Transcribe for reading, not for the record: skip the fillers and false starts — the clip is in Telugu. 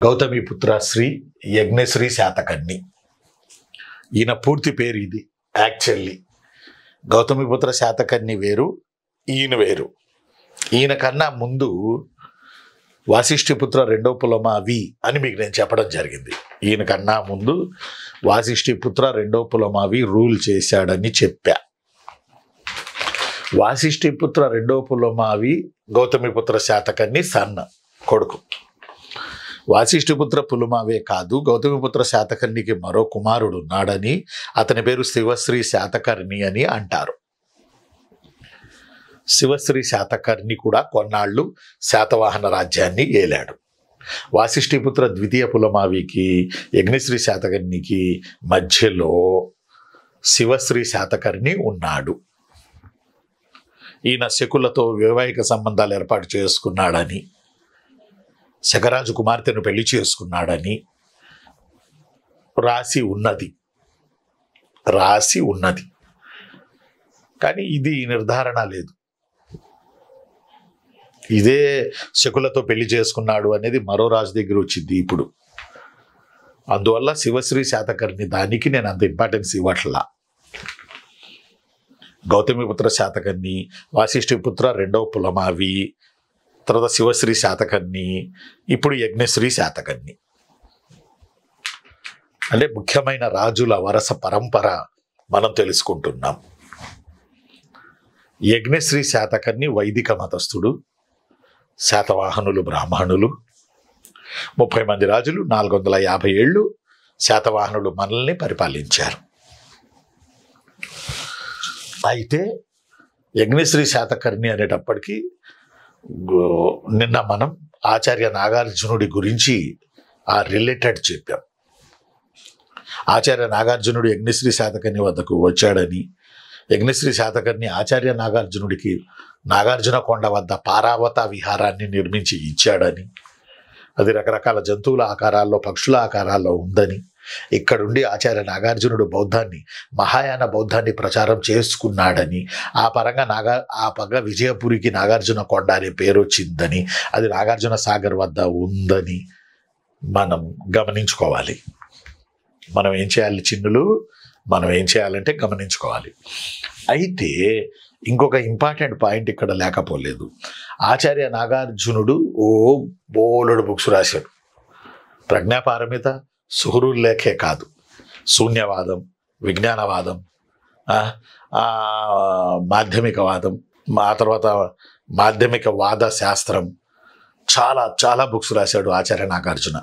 గౌతమిపుత్ర శ్రీ యజ్ఞశ్రీ శాతకర్ణి. ఈయన పూర్తి పేరు ఇది. యాక్చువల్లీ గౌతమిపుత్ర శాతకర్ణి వేరు, ఈయన వేరు. ఈయన కన్నా ముందు వాసిష్ఠిపుత్ర రెండో పులమావి అని మీకు నేను చెప్పడం జరిగింది. ఈయన కన్నా ముందు వాసిష్ఠిపుత్ర రెండో పులమావి రూల్ చేశాడని చెప్పా. వాసిష్ఠిపుత్ర రెండో పులమావి గౌతమిపుత్ర శాతకర్ణి సన్న కొడుకు. వాసిష్ఠిపుత్ర పులమావే కాదు, గౌతమిపుత్ర శాతకర్ణికి మరో కుమారుడు ఉన్నాడని, అతని పేరు శివశ్రీ శాతకర్ణి అని అంటారు. శివశ్రీ శాతకర్ణి కూడా కొన్నాళ్ళు శాతవాహన రాజ్యాన్ని ఏలాడు. వాసిష్ఠిపుత్ర ద్వితీయ పులమావికి యజ్ఞశ్రీ శాతకర్ణికి మధ్యలో శివశ్రీ శాతకర్ణి ఉన్నాడు. ఈయన శకులతో వైవాహిక సంబంధాలు ఏర్పాటు చేసుకున్నాడని, శకరాజు కుమార్తెను పెళ్లి చేసుకున్నాడని రాసి ఉన్నది. కానీ ఇది నిర్ధారణ లేదు. ఇదే శకులతో పెళ్లి చేసుకున్నాడు అనేది మరో రాజు దగ్గర వచ్చింది ఇప్పుడు. అందువల్ల శివశ్రీ శాతకర్ణి దానికి నేను అంత ఇంపార్టెన్స్ ఇవ్వట్లా. గౌతమిపుత్ర శాతకర్ణి, వాసిష్ఠిపుత్ర రెండవ పులమావి, తర్వాత శివశ్రీ శాతకర్ణి, ఇప్పుడు యజ్ఞశ్రీ శాతకర్ణి. అంటే ముఖ్యమైన రాజుల వరస పరంపర మనం తెలుసుకుంటున్నాం. యజ్ఞశ్రీ శాతకర్ణి వైదిక మతస్థుడు, శాతవాహనులు బ్రాహ్మణులు. 30 మంది రాజులు 450 ఏళ్ళు శాతవాహనులు మనల్ని పరిపాలించారు. అయితే యజ్ఞశ్రీ శాతకర్ణి అనేటప్పటికీ నిన్న మనం ఆచార్య నాగార్జునుడి గురించి రిలేటెడ్ చెప్పాం. ఆచార్య నాగార్జునుడు యజ్ఞశ్రీ శాతకర్ణి వద్దకు వచ్చాడని, యజ్ఞశ్రీ శాతకర్ణి ఆచార్య నాగార్జునుడికి నాగార్జున కొండ వద్ద పారావత విహారాన్ని నిర్మించి ఇచ్చాడని, అది రకరకాల జంతువుల ఆకారాల్లో పక్షుల ఆకారాల్లో ఉందని, ఇక్కడుండి ఆచార్య నాగార్జునుడు మహాయాన బౌద్ధాన్ని ప్రచారం చేసుకున్నాడని, ఆ పరంగా విజయపురికి నాగార్జున కొండ అనే పేరు వచ్చిందని, అది నాగార్జున సాగర్ వద్ద ఉందని మనం గమనించుకోవాలి. మనం ఏం చేయాలి చిన్నులు? మనం ఏం చేయాలంటే గమనించుకోవాలి. అయితే ఇంకొక ఇంపార్టెంట్ పాయింట్ ఇక్కడ లేకపోలేదు. ఆచార్య నాగార్జునుడు బోలెడు బుక్స్ రాశాడు. ప్రజ్ఞాపారమిత, సుహృల్లేఖే కాదు, శూన్యవాదం, విజ్ఞానవాదం, మాధ్యమికవాదం, ఆ తర్వాత మాధ్యమిక వాద శాస్త్రం, చాలా చాలా బుక్స్ రాశాడు ఆచార్య నాగార్జున.